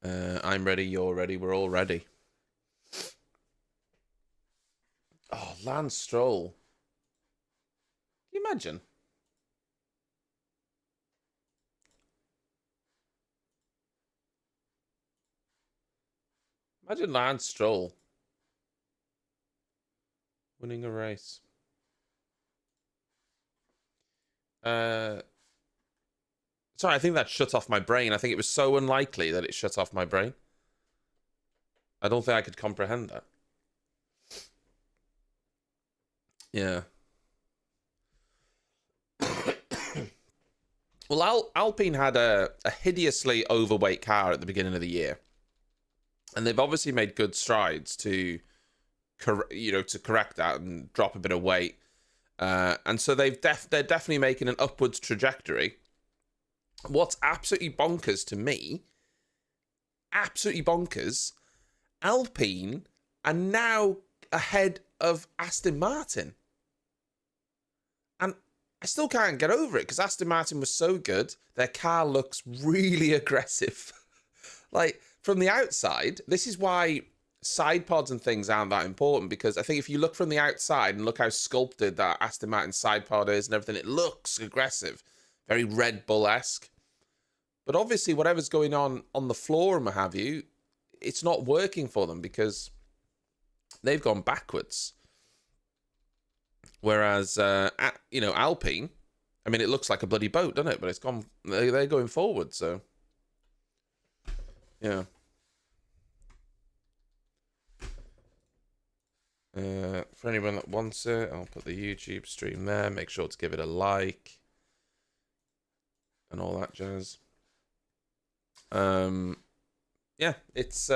I'm ready, you're ready, we're all ready. Oh, Lance Stroll. Can you imagine? Imagine Lance Stroll winning a race. Uh, Sorry, I think that shut off my brain. I think it was so unlikely that it shut off my brain. I don't think I could comprehend that. Yeah. Well, Alpine had a hideously overweight car at the beginning of the year, and they've obviously made good strides to, to correct that and drop a bit of weight. And so they're definitely making an upwards trajectory. What's absolutely bonkers to me, absolutely bonkers, Alpine are now ahead of Aston Martin. And I still can't get over it because Aston Martin was so good. Their car looks really aggressive. Like, from the outside, this is why side pods and things aren't that important, because I think if you look from the outside and look how sculpted that Aston Martin side pod is and everything, it looks aggressive. Very Red Bull-esque. But obviously, whatever's going on the floor and what have you, it's not working for them because they've gone backwards. Whereas, Alpine, I mean, it looks like a bloody boat, doesn't it? But it's gone. They're going forward, so yeah. For anyone that wants it, I'll put the YouTube stream there. Make sure to give it a like and all that jazz. Yeah, it's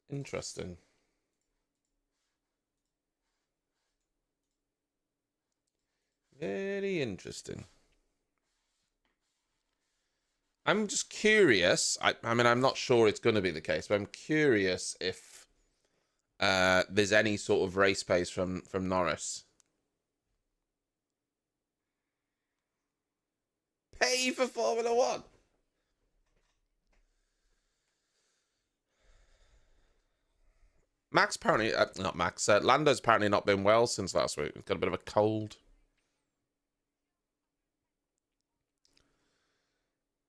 interesting. Very interesting. I'm just curious. I mean, I'm not sure it's going to be the case, but I'm curious if there's any sort of race pace from Norris. Pay for Formula One. Max apparently, not Max. Lando's apparently not been well since last week. He's got a bit of a cold.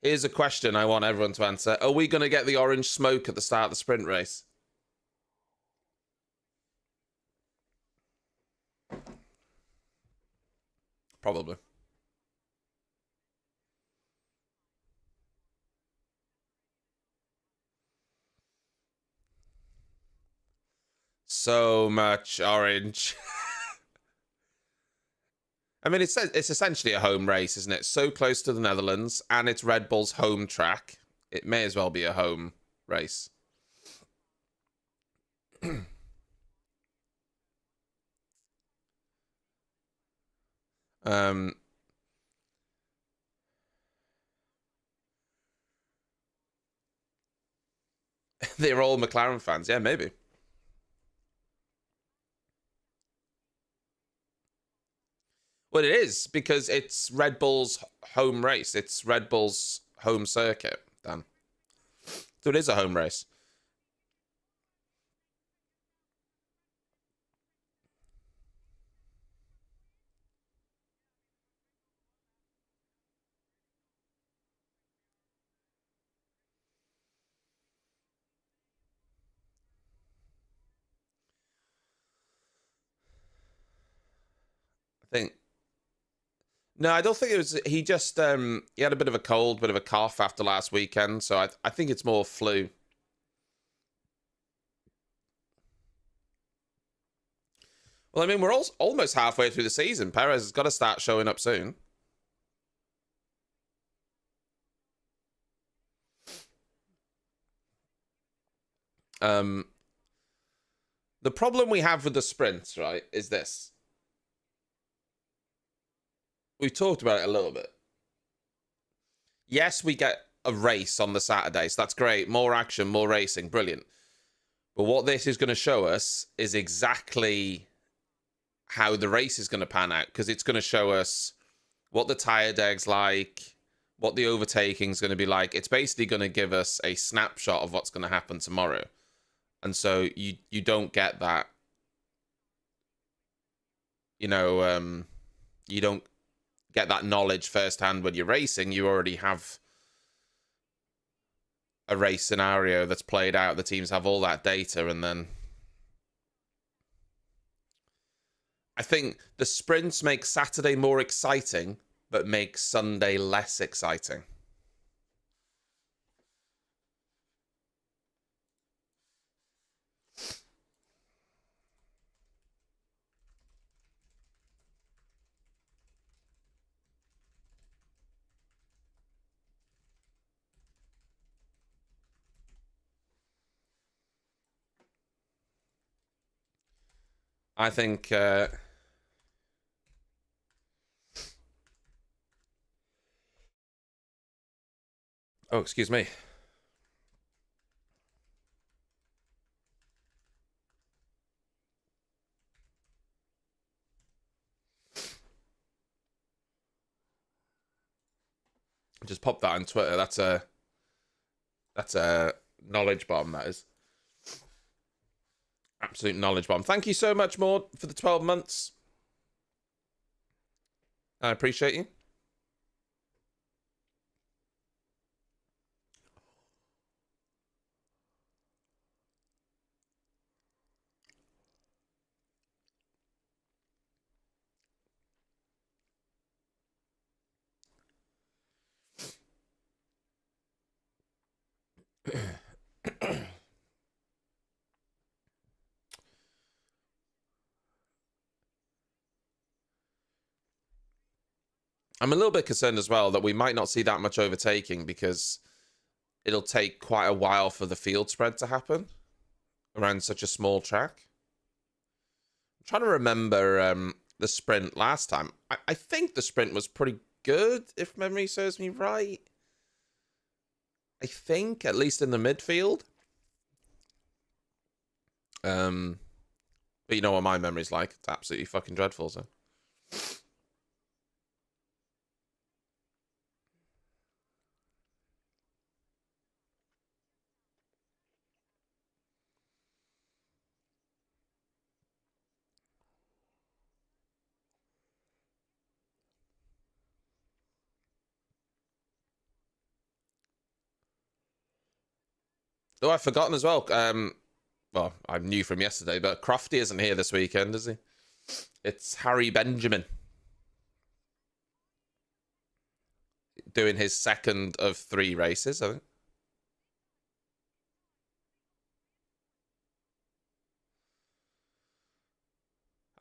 Here's a question I want everyone to answer. Are we going to get the orange smoke at the start of the sprint race? Probably. So much orange. I mean, it's essentially a home race, isn't it? So close to the Netherlands, and it's Red Bull's home track. It may as well be a home race. um, they're all McLaren fans. Yeah, maybe. Well, it is because it's Red Bull's home race. It's Red Bull's home circuit, Dan. So it is a home race. I think. No, I don't think it was. He just he had a bit of a cold, bit of a cough after last weekend. So I think it's more flu. Well, I mean, we're almost halfway through the season. Perez has got to start showing up soon. Um, the problem we have with the sprints, right, is this. We've talked about it a little bit. Yes, we get a race on the Saturday, so that's great. More action, more racing, brilliant. But what this is going to show us is exactly how the race is going to pan out, because it's going to show us what the tire deg's like, what the overtaking is going to be like. It's basically going to give us a snapshot of what's going to happen tomorrow. And so you don't get that, you know, you don't get that knowledge firsthand when you're racing. You already have a race scenario that's played out. The teams have all that data, and then I think the sprints make Saturday more exciting, but make Sunday less exciting. I think oh, excuse me. Just pop that on Twitter. That's a knowledge bomb, that is. Absolute knowledge bomb. Thank you so much, Maud, for the 12 months. I appreciate you. I'm a little bit concerned as well that we might not see that much overtaking, because it'll take quite a while for the field spread to happen around such a small track. I'm trying to remember the sprint last time. I think the sprint was pretty good, if memory serves me right. I think, at least in the midfield. But you know what my memory's like. It's absolutely fucking dreadful, so. Oh, I've forgotten as well. Well, I knew from yesterday, but Crofty isn't here this weekend, is he? It's Harry Benjamin doing his second of 3 races, I think.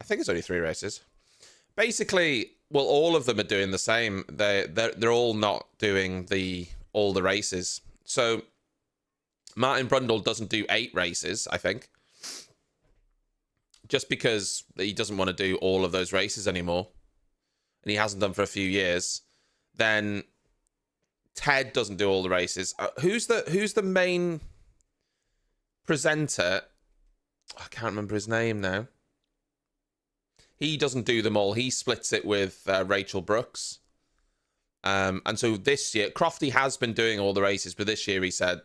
I think it's only 3 races. Basically, well, all of them are doing the same. They're all not doing all the races. So Martin Brundle doesn't do 8 races, I think, just because he doesn't want to do all of those races anymore, and he hasn't done for a few years. Then Ted doesn't do all the races. Who's the main presenter? I can't remember his name now. He doesn't do them all. He splits it with Rachel Brooks. And so this year, Crofty has been doing all the races, but this year he said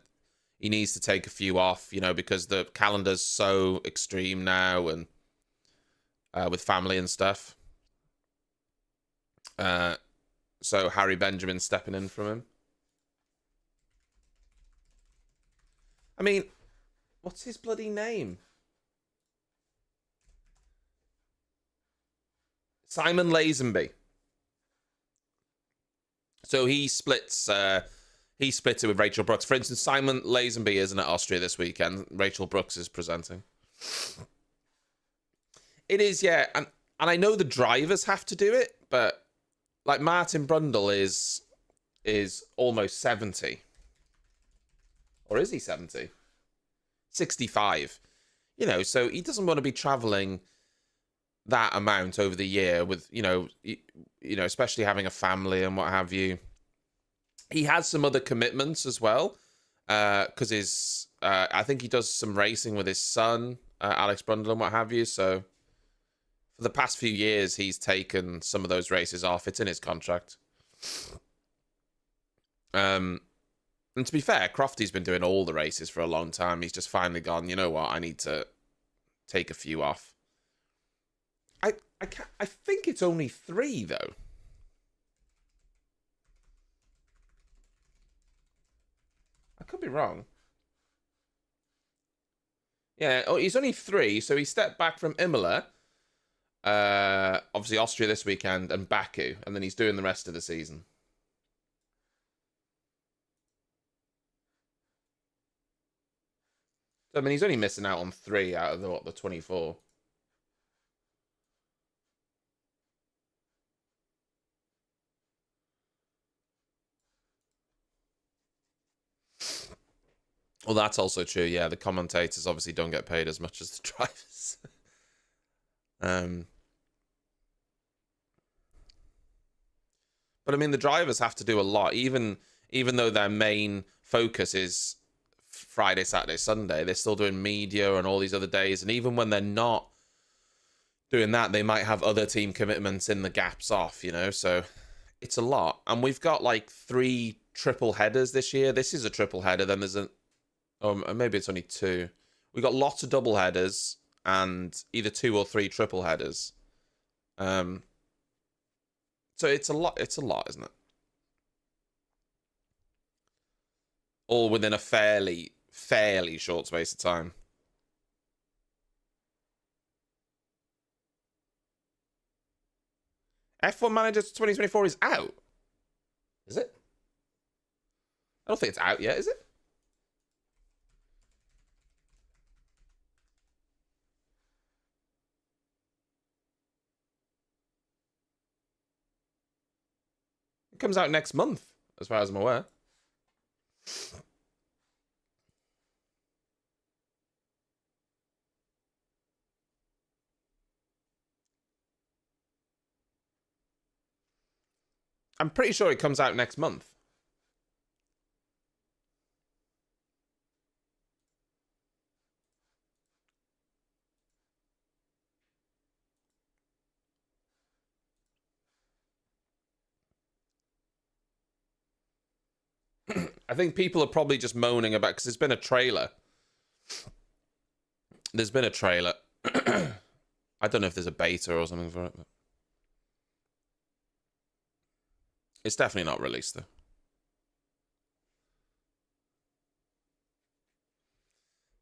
he needs to take a few off, you know, because the calendar's so extreme now, and with family and stuff. So Harry Benjamin stepping in from him. I mean, what's his bloody name? Simon Lazenby. So he splits it with Rachel Brooks. For instance, Simon Lazenby isn't at Austria this weekend. Rachel Brooks is presenting. It is, yeah. And I know the drivers have to do it, but like Martin Brundle is almost 70. Or is he 70? 65. You know, so he doesn't want to be traveling that amount over the year with, you know, especially having a family and what have you. He has some other commitments as well, because I think he does some racing with his son, Alex Brundle, and what have you. So the past few years, he's taken some of those races off. It's in his contract. And to be fair, Crofty's been doing all the races for a long time. He's just finally gone, you know what, I need to take a few off. I think it's only 3, though. I could be wrong. Yeah, oh, he's only 3, so he stepped back from Imola. Obviously Austria this weekend and Baku, and then he's doing the rest of the season. I mean, he's only missing out on 3 out of the 24. Well, that's also true. Yeah, the commentators obviously don't get paid as much as the drivers. But I mean, the drivers have to do a lot, even though their main focus is Friday, Saturday, Sunday. They're still doing media and all these other days, and even when they're not doing that, they might have other team commitments in the gaps off. You know, so it's a lot. And we've got like 3 triple headers this year. This is a triple header. Then there's maybe it's only 2. We got lots of double headers and either 2 or 3 triple headers. So it's a lot. It's a lot, isn't it? All within a fairly short space of time. F1 Manager 2024 is out. Is it? I don't think it's out yet, is it? It comes out next month, as far as I'm aware. I'm pretty sure it comes out next month. I think people are probably just moaning about, because there's been a trailer. There's been a trailer. I don't know if there's a beta or something for it, but it's definitely not released though.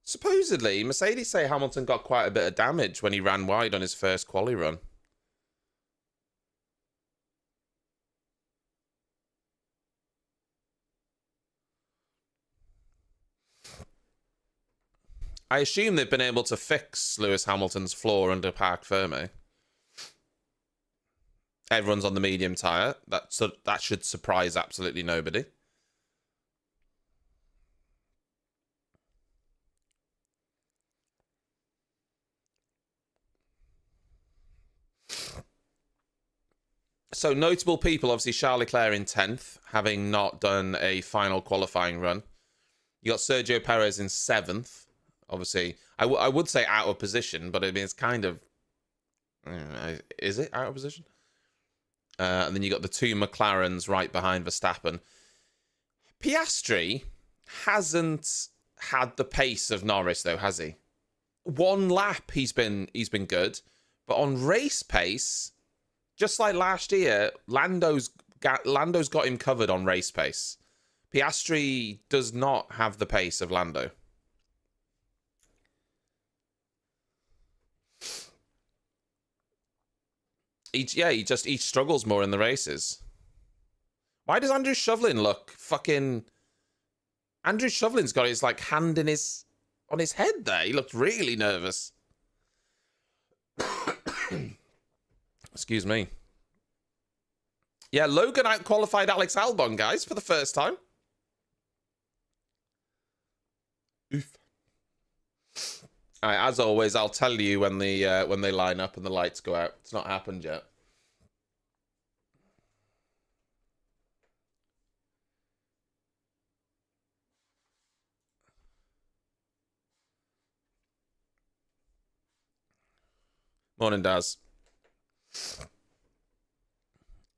Supposedly, Mercedes say Hamilton got quite a bit of damage when he ran wide on his first quali run. I assume they've been able to fix Lewis Hamilton's flaw under Parc Ferme. Everyone's on the medium tyre. That should surprise absolutely nobody. So notable people, obviously Charles Leclerc in 10th, having not done a final qualifying run. You got Sergio Perez in 7th. Obviously, I would say out of position, but I mean, it's kind of... is it out of position? And then you got the 2 McLarens right behind Verstappen. Piastri hasn't had the pace of Norris, though, has he? 1 lap he's been good, but on race pace, just like last year, Lando's got him covered on race pace. Piastri does not have the pace of Lando. He struggles more in the races. Why does Andrew Shovlin look fucking... Andrew Shovlin's got his like hand on his head there. He looked really nervous. Excuse me. Yeah, Logan out-qualified Alex Albon, guys, for the first time. Oof. All right, as always, I'll tell you when they line up and the lights go out. It's not happened yet. Morning, Daz.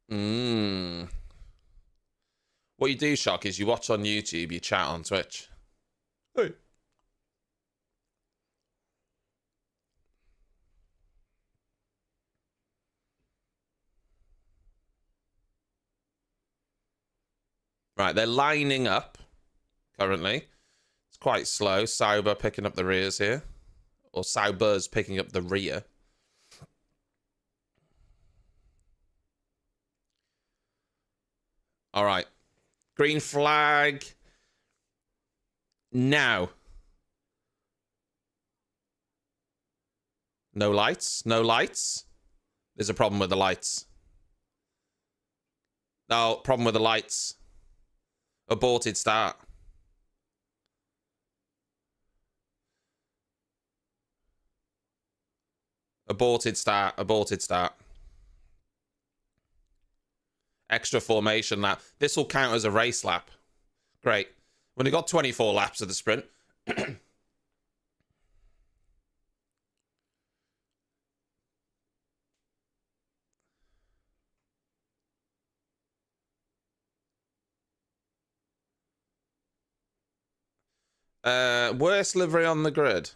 Mm. What you do, Shock, is you watch on YouTube, you chat on Twitch. Hey. Right, they're lining up currently. It's quite slow. Sauber picking up the rears here. Or Sauber's picking up the rear. All right. Green flag. Now. No lights. No lights. There's a problem with the lights. No, problem with the lights. Aborted start. Aborted start. Aborted start. Extra formation lap. This will count as a race lap. Great. When we got 24 laps of the sprint. Worst livery on the grid.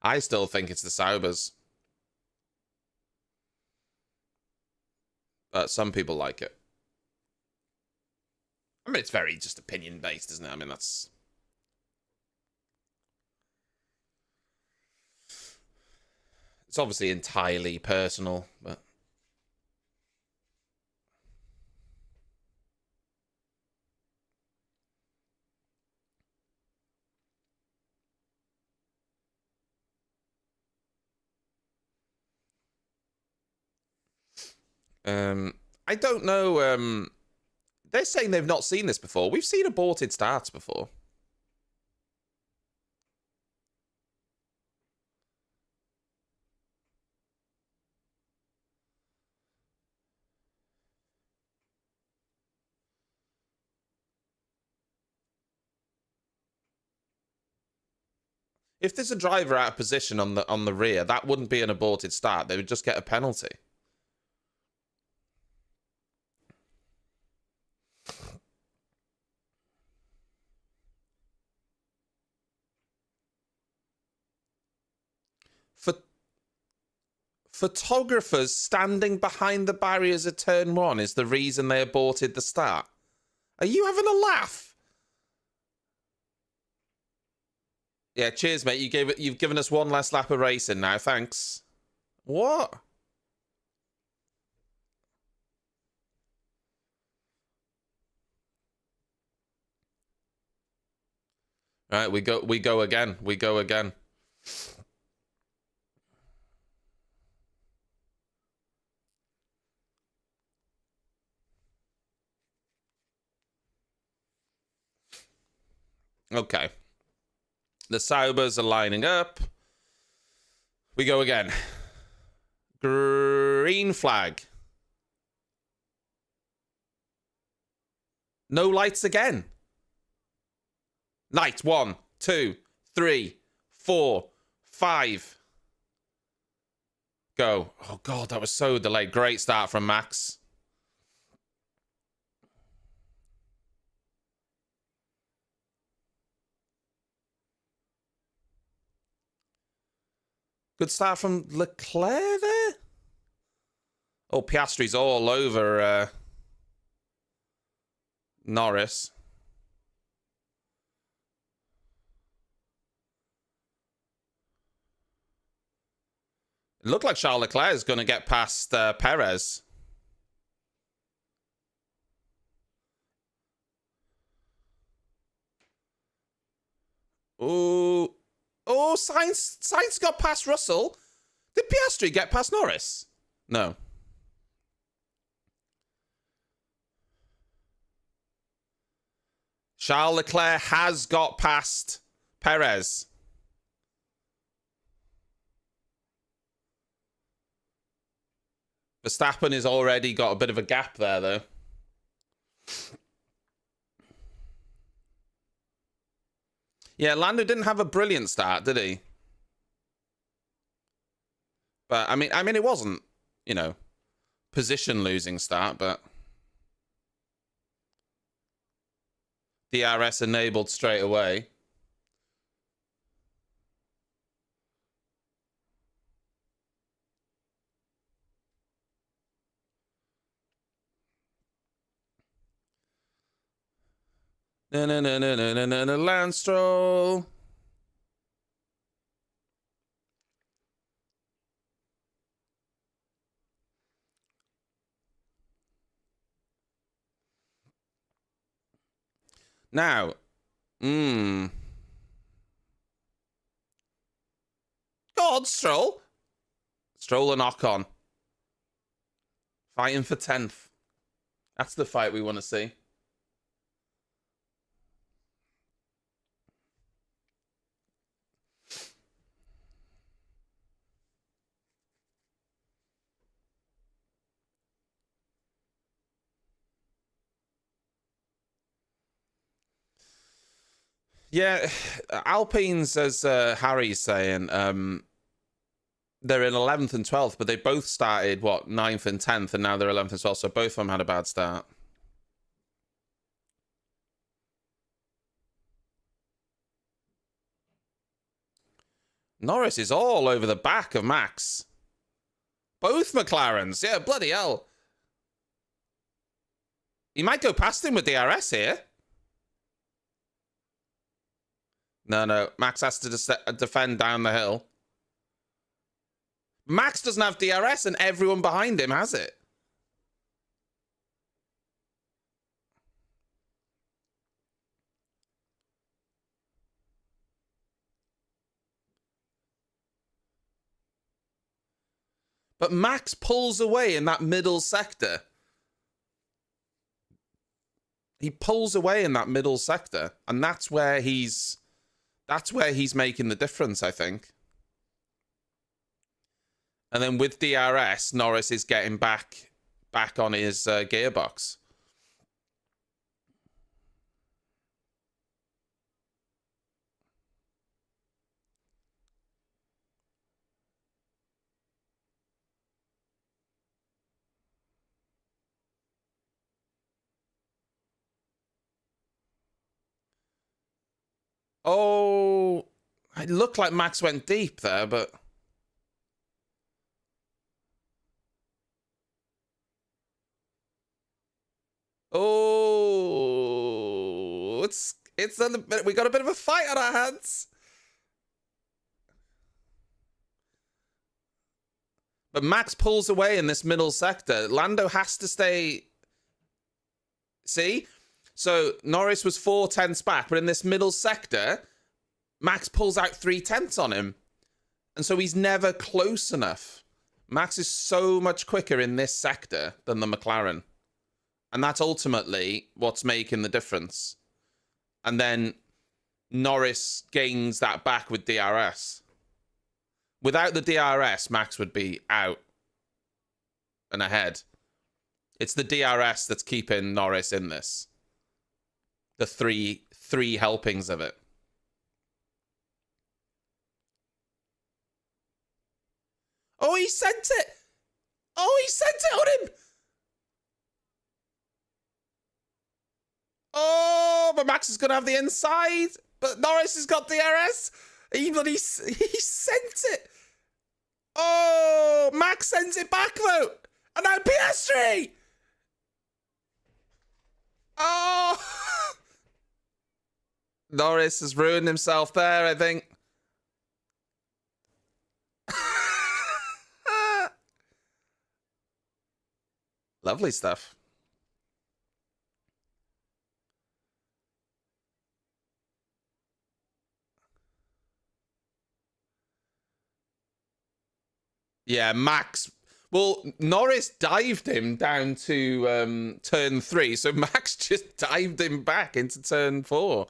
I still think it's the Saubers. But some people like it. I mean, it's very just opinion based, isn't it? I mean, that's... It's obviously entirely personal, but... I don't know. They're saying they've not seen this before. We've seen aborted starts before. If there's a driver out of position on the rear, that wouldn't be an aborted start. They would just get a penalty. Photographers standing behind the barriers at turn 1 is the reason they aborted the start. Are you having a laugh? Yeah, cheers, mate. You've given us one last lap of racing now. Thanks. What? Right, we go again. We go again. Okay. The Saubers are lining up. We go again. Green flag. No lights again. Light 1, 2, 3, 4, 5. Go. Oh, God, that was so delayed. Great start from Max. Good start from Leclerc there. Oh, Piastri's all over Norris. It looked like Charles Leclerc is going to get past Perez. Ooh. Oh, Sainz got past Russell. Did Piastri get past Norris? No. Charles Leclerc has got past Perez. Verstappen has already got a bit of a gap there, though. Yeah, Lando didn't have a brilliant start, did he? But I mean, it wasn't, you know, position losing start, but DRS enabled straight away. No, Lance Stroll. Now, God, Stroll. Stroll and Ocon. Fighting for 10th. That's the fight we want to see. Yeah, Alpines, as Harry's saying, they're in 11th and 12th, but they both started, what, 9th and 10th, and now they're 11th and 12th, so both of them had a bad start. Norris is all over the back of Max. Both McLarens. Yeah, bloody hell. He might go past him with DRS here. No. Max has to defend down the hill. Max doesn't have DRS and everyone behind him has it. But Max pulls away in that middle sector. He pulls away in that middle sector, and that's where he's making the difference, I think. And then with DRS, Norris is getting back on his gearbox. Oh, it looked like Max went deep there, but... Oh, we got a bit of a fight on our hands. But Max pulls away in this middle sector. Lando has to stay. See? So Norris was 4/10ths back, but in this middle sector, Max pulls out 3/10ths on him. And so he's never close enough. Max is so much quicker in this sector than the McLaren. And that's ultimately what's making the difference. And then Norris gains that back with DRS. Without the DRS, Max would be out and ahead. It's the DRS that's keeping Norris in this. The three helpings of it. Oh, he sent it! Oh, he sent it on him! Oh, but Max is going to have the inside. But Norris has got DRS. He sent it. Oh, Max sends it back, though. And now Piastri. Oh. Norris has ruined himself there, I think. Lovely stuff. Yeah, Max. Well, Norris dived him down to turn 3, so Max just dived him back into turn 4.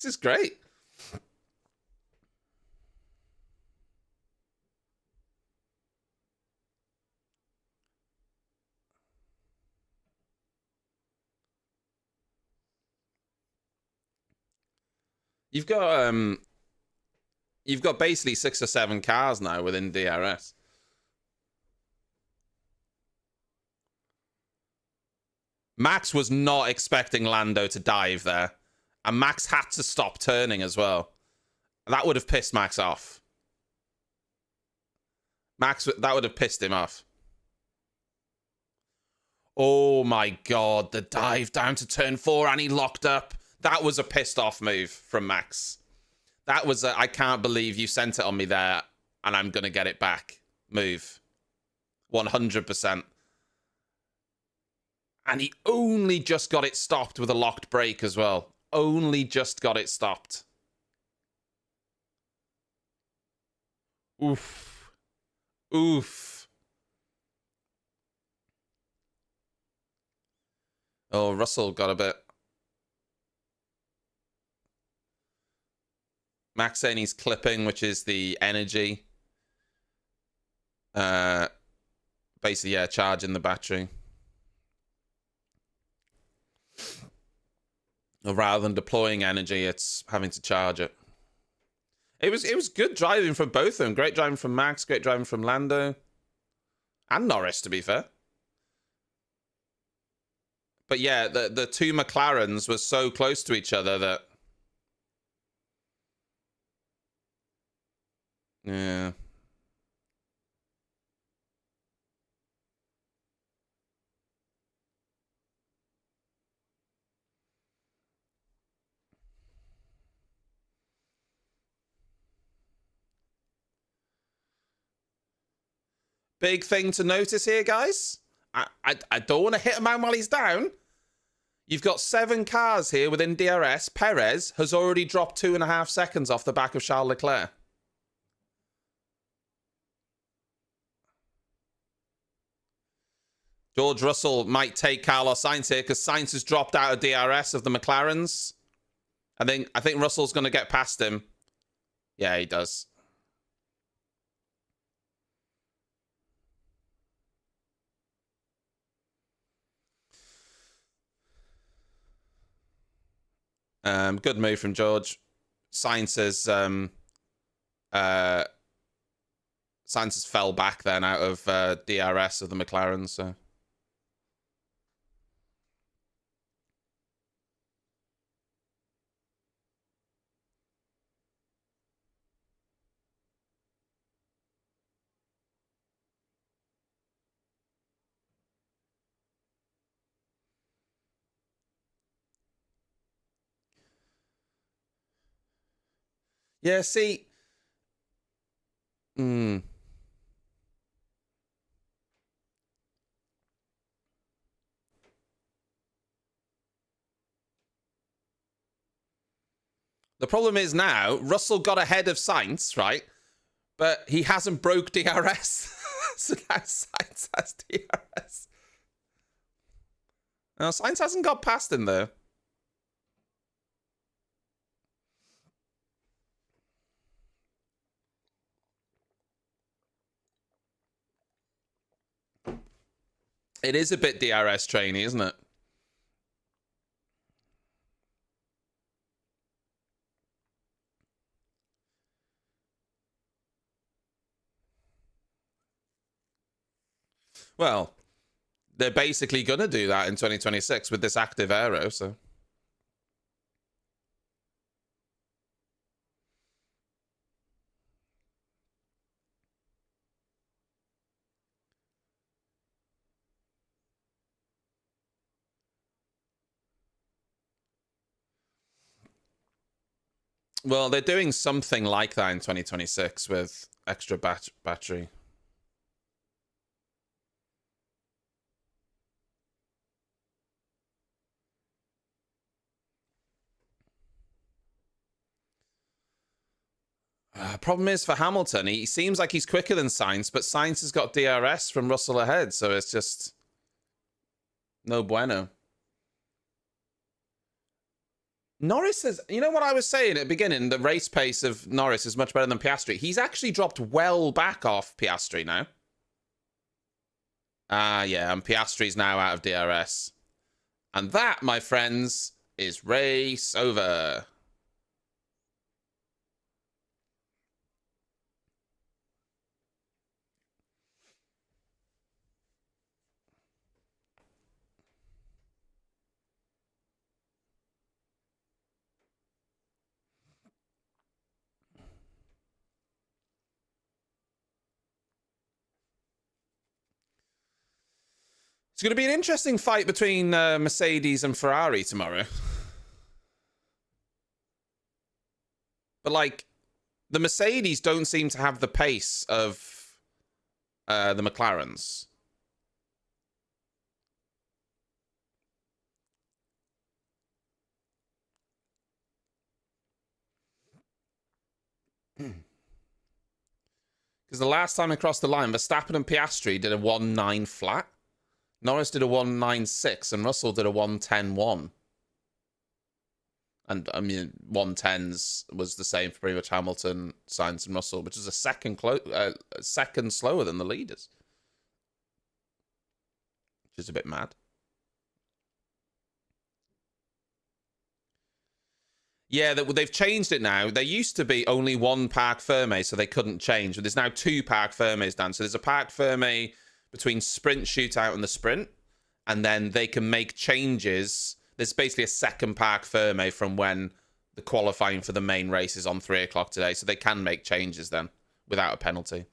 This is great. You've got basically 6 or 7 cars now within DRS. Max was not expecting Lando to dive there. And Max had to stop turning as well. That would have pissed Max off. That would have pissed him off. Oh my God, the dive down to turn 4 and he locked up. That was a pissed off move from Max. That was I can't believe you sent it on me there and I'm going to get it back move. 100%. And he only just got it stopped with a locked brake as well. Only just got it stopped. Oof. Oof. Oh, Russell got a bit. Max saying he's clipping, which is the energy. Basically, yeah, charging the battery. Or rather than deploying energy, it's having to charge it. It was good driving from both of them. Great driving from Max, great driving from Lando. And Norris, to be fair. But yeah, the two McLarens were so close to each other that... Yeah. Big thing to notice here, guys. I don't want to hit a man while he's down. You've got 7 cars here within DRS. Perez has already dropped 2.5 seconds off the back of Charles Leclerc. George Russell might take Carlos Sainz here because Sainz has dropped out of DRS of the McLarens. I think Russell's going to get past him. Yeah, he does. Good move from George. Sainz has fell back then out of DRS of the McLaren, so. Yeah, see. The problem is now, Russell got ahead of Sainz, right? But he hasn't broke DRS. So now Sainz has DRS. No, Sainz hasn't got past him, though. It is a bit DRS trainy, isn't it? Well, they're basically going to do that in 2026 with this active aero, so. Well, they're doing something like that in 2026 with extra battery. Problem is for Hamilton, he seems like he's quicker than Sainz, but Sainz has got DRS from Russell ahead, so it's just no bueno. Norris is, you know what I was saying at the beginning? The race pace of Norris is much better than Piastri. He's actually dropped well back off Piastri now. Yeah, and Piastri's now out of DRS. And that, my friends, is race over. It's going to be an interesting fight between Mercedes and Ferrari tomorrow. But, like, the Mercedes don't seem to have the pace of the McLarens. Because the last time across the line, Verstappen and Piastri did a 1.9 flat. Norris did a 1.96 and Russell did a 1.10.1. And, I mean, 1.10s was the same for pretty much Hamilton, Sainz, and Russell, which is a second slower than the leaders. Which is a bit mad. Yeah, they've changed it now. There used to be only one parc ferme, so they couldn't change. But there's now two parc fermes down. So there's a parc ferme between sprint shootout and the sprint, and then they can make changes. There's basically a second parc ferme from when the qualifying for the main race is on 3 o'clock today, so they can make changes then without a penalty.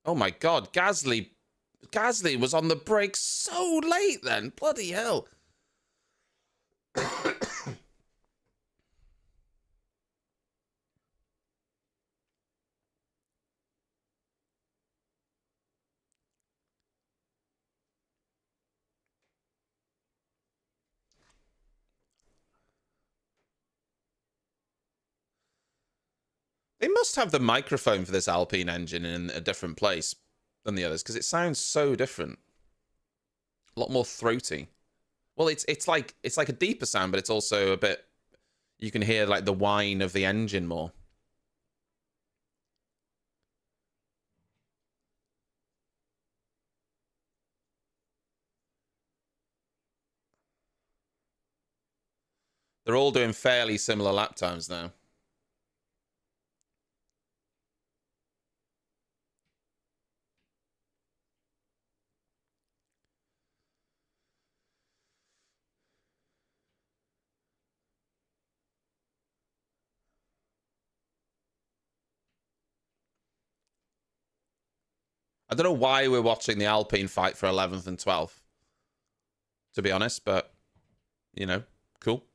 Oh my God, Gasly was on the brakes so late then. Bloody hell. They must have the microphone for this Alpine engine in a different place than the others, because it sounds so different. A lot more throaty. Well, it's like a deeper sound, but it's also a bit, you can hear like the whine of the engine more. They're all doing fairly similar lap times now. I don't know why we're watching the Alpine fight for 11th and 12th, to be honest, but, you know, cool.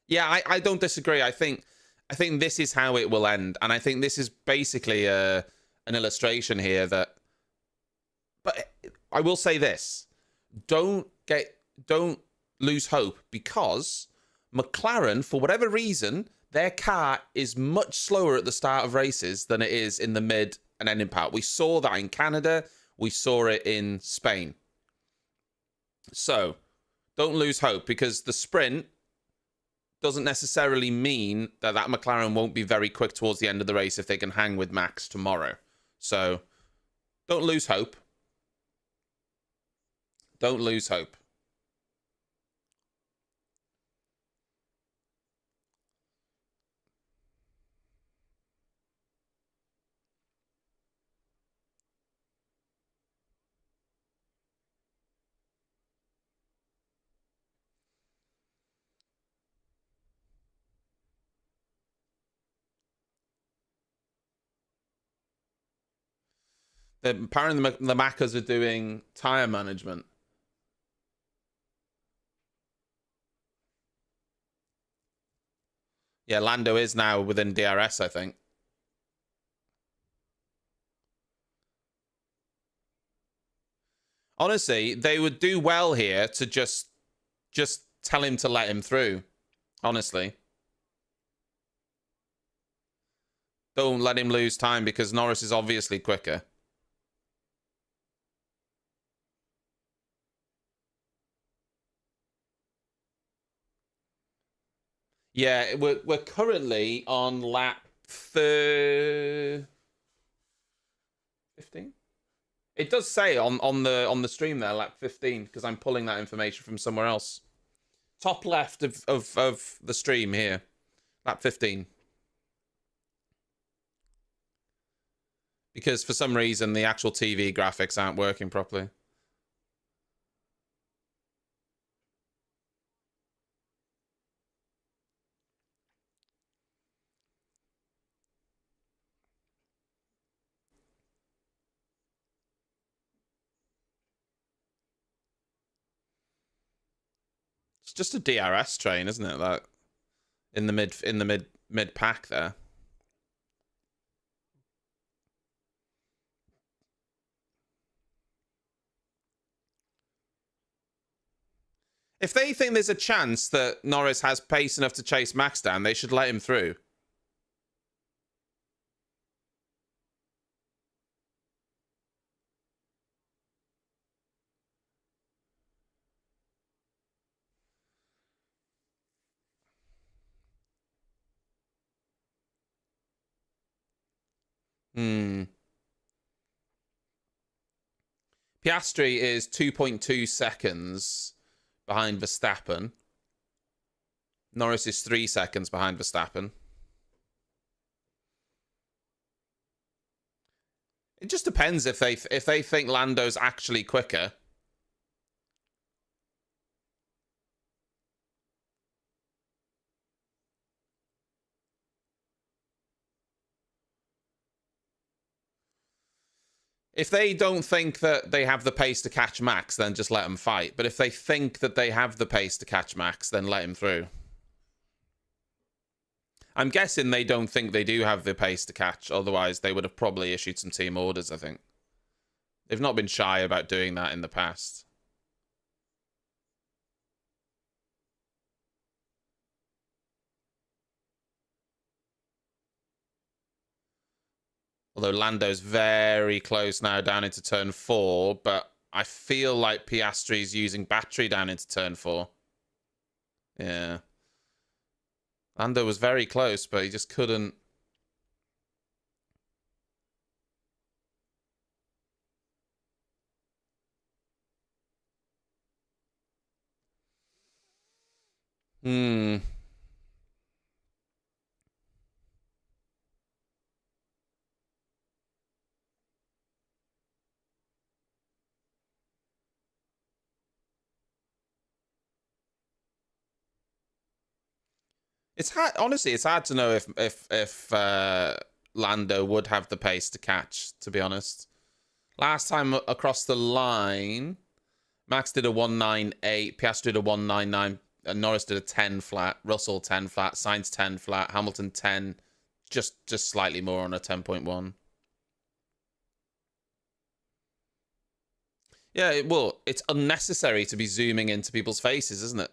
Yeah, I don't disagree. I think this is how it will end, and I think this is basically an illustration here that. But I will say this: don't lose hope, because McLaren, for whatever reason, their car is much slower at the start of races than it is in the mid and ending part. We saw that in Canada. We saw it in Spain. So don't lose hope, because the sprint doesn't necessarily mean that McLaren won't be very quick towards the end of the race if they can hang with Max tomorrow. So don't lose hope. Don't lose hope. Apparently the Maccas are doing tyre management. Yeah, Lando is now within DRS, I think. Honestly, they would do well here to just tell him to let him through. Honestly. Don't let him lose time because Norris is obviously quicker. Yeah, we're currently on lap 15. It does say on the stream there, lap 15, because I'm pulling that information from somewhere else. Top left of the stream here. Lap 15. Because for some reason the actual TV graphics aren't working properly. It's just a DRS train, isn't it? That in the mid pack there. If they think there's a chance that Norris has pace enough to chase Max down, they should let him through. Piastri is 2.2 seconds behind Verstappen. Norris is 3 seconds behind Verstappen. It just depends if they think Lando's actually quicker. If they don't think that they have the pace to catch Max, then just let them fight. But if they think that they have the pace to catch Max, then let him through. I'm guessing they don't think they do have the pace to catch. Otherwise, they would have probably issued some team orders, I think. They've not been shy about doing that in the past. Although Lando's very close now down into turn 4, but I feel like Piastri's using battery down into turn 4. Yeah. Lando was very close, but he just couldn't. It's hard. Honestly, it's hard to know if Lando would have the pace to catch. To be honest, last time across the line, Max did a 198, Piastri did a 199, and Norris did a 10 flat, Russell 10 flat, Sainz 10 flat, Hamilton 10, just slightly more on a 10.1. Yeah, well, it's unnecessary to be zooming into people's faces, isn't it?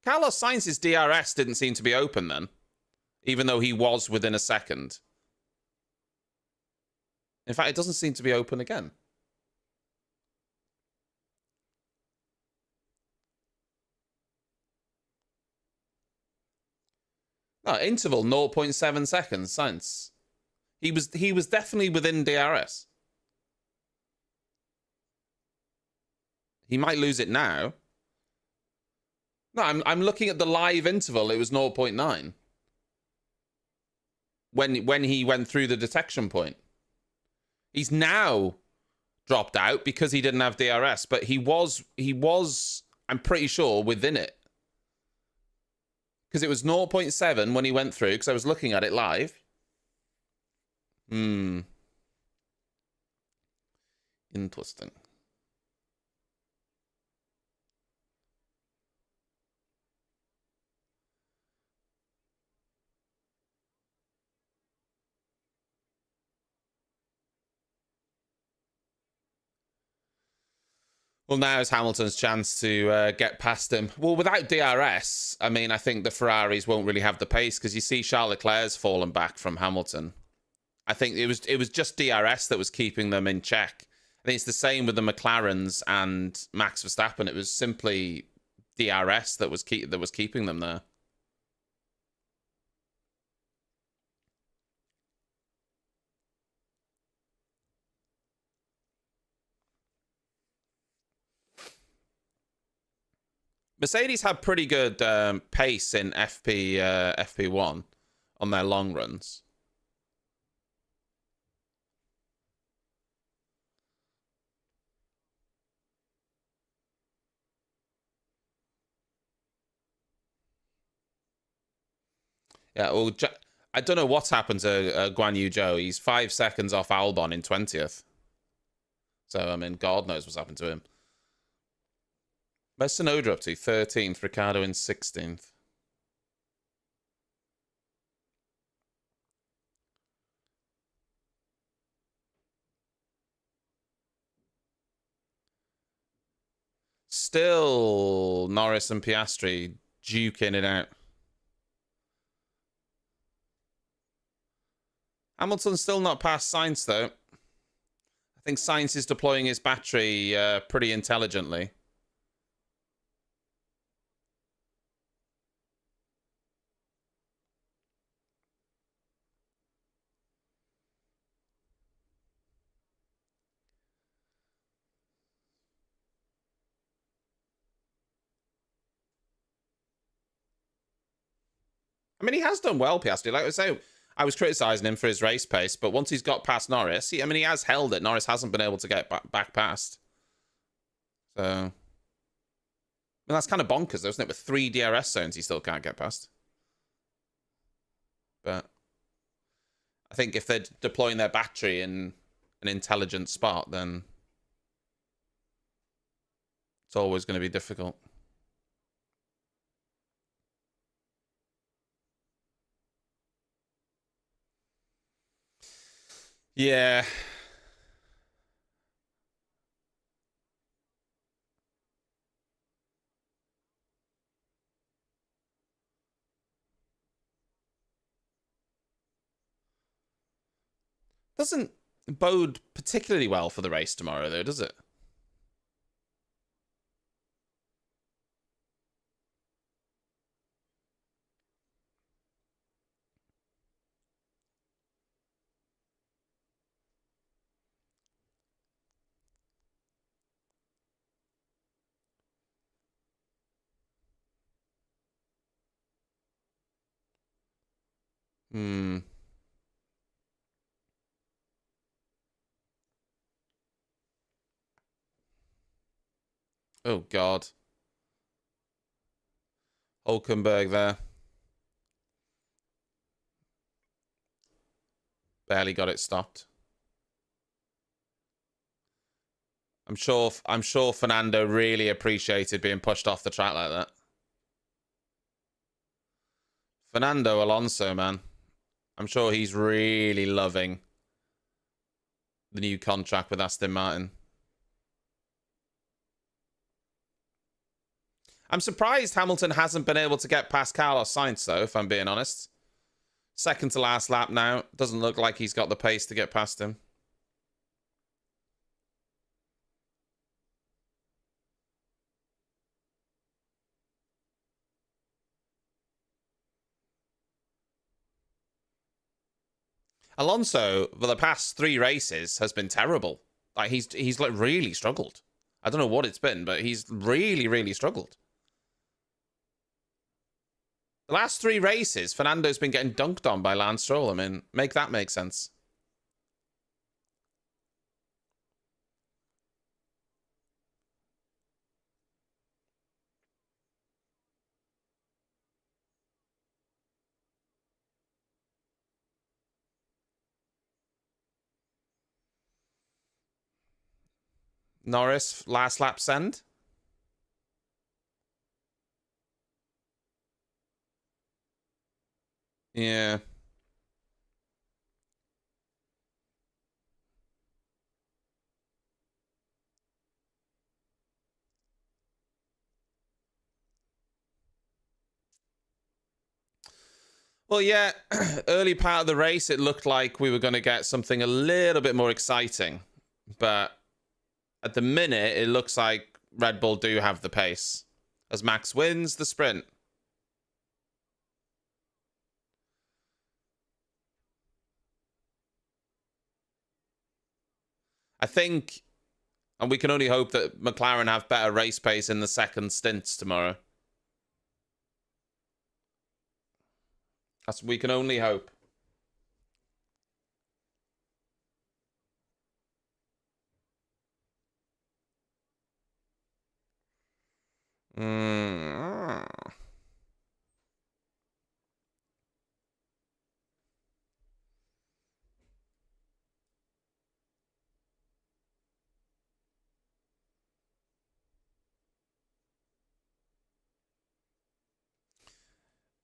Carlos Sainz's DRS didn't seem to be open then, even though he was within a second. In fact, it doesn't seem to be open again. No, interval 0.7 seconds, Sainz. He was definitely within DRS. He might lose it now. No, I'm looking at the live interval. It was 0.9 when he went through the detection point. He's now dropped out because he didn't have DRS, but he was I'm pretty sure within it. Because it was 0.7 when he went through, because I was looking at it live. Interesting. Well, now is Hamilton's chance to get past him. Well, without DRS, I mean, I think the Ferraris won't really have the pace because you see Charles Leclerc's fallen back from Hamilton. I think it was just DRS that was keeping them in check. I think it's the same with the McLarens and Max Verstappen. It was simply DRS that was keeping them there. Mercedes had pretty good pace in FP1 on their long runs. Yeah, well, I don't know what's happened to Guan Yu Zhou. He's 5 seconds off Albon in 20th. So, I mean, God knows what's happened to him. Where's Tsunoda up to? 13th. Ricciardo in 16th. Still Norris and Piastri duking it out. Hamilton's still not past Sainz, though. I think Sainz is deploying his battery pretty intelligently. I mean, he has done well, Piastri. Like I say, I was criticising him for his race pace, but once he's got past Norris, I mean, he has held it. Norris hasn't been able to get back past. So, I mean, that's kind of bonkers, though, isn't it? With 3 DRS zones, he still can't get past. But I think if they're deploying their battery in an intelligent spot, then it's always going to be difficult. Yeah. Doesn't bode particularly well for the race tomorrow, though, does it? Hmm. Oh, God. Hulkenberg there. Barely got it stopped. I'm sure Fernando really appreciated being pushed off the track like that. Fernando Alonso, man. I'm sure he's really loving the new contract with Aston Martin. I'm surprised Hamilton hasn't been able to get past Carlos Sainz, though, if I'm being honest. Second to last lap now. Doesn't look like he's got the pace to get past him. Alonso, for the past 3 races, has been terrible. Like he's like really struggled. I don't know what it's been, but he's really, really struggled. The last 3 races, Fernando's been getting dunked on by Lance Stroll. I mean, make that make sense. Norris, last lap send. Yeah. Well, yeah, early part of the race, it looked like we were going to get something a little bit more exciting. But at the minute, it looks like Red Bull do have the pace as Max wins the sprint. I think, and we can only hope that McLaren have better race pace in the second stints tomorrow. We can only hope. Mm.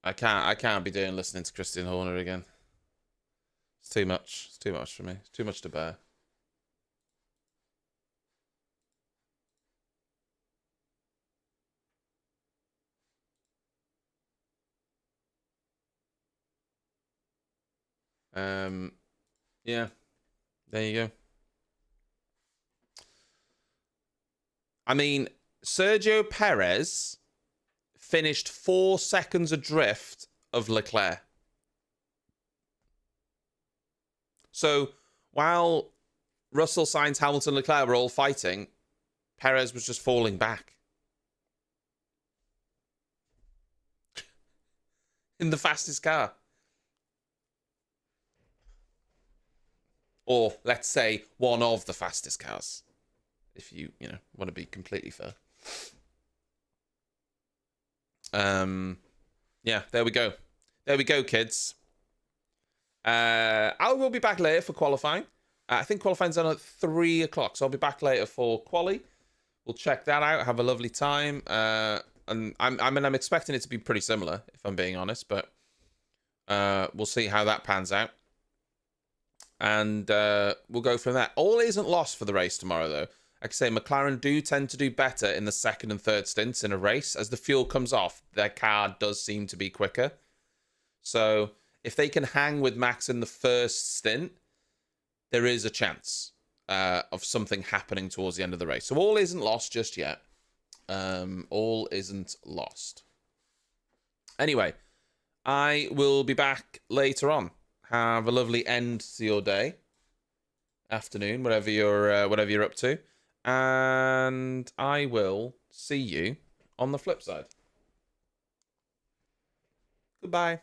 I can't be doing listening to Christian Horner again. It's too much. It's too much for me. It's too much to bear. Yeah. There you go. I mean, Sergio Perez finished 4 seconds adrift of Leclerc. So while Russell, Sainz, Hamilton, Leclerc were all fighting, Perez was just falling back. In the fastest car. Or, let's say, one of the fastest cars. If you want to be completely fair. Yeah, there we go. There we go, kids. I will be back later for qualifying. I think qualifying's on at 3 o'clock, so I'll be back later for quali. We'll check that out. Have a lovely time. And I'm expecting it to be pretty similar, if I'm being honest, but we'll see how that pans out. And we'll go from that. All isn't lost for the race tomorrow, though. Like I say, McLaren do tend to do better in the second and third stints in a race. As the fuel comes off, their car does seem to be quicker. So if they can hang with Max in the first stint, there is a chance of something happening towards the end of the race. So all isn't lost just yet. All isn't lost. Anyway, I will be back later on. Have a lovely end to your day, afternoon, whatever you're up to. And I will see you on the flip side. Goodbye.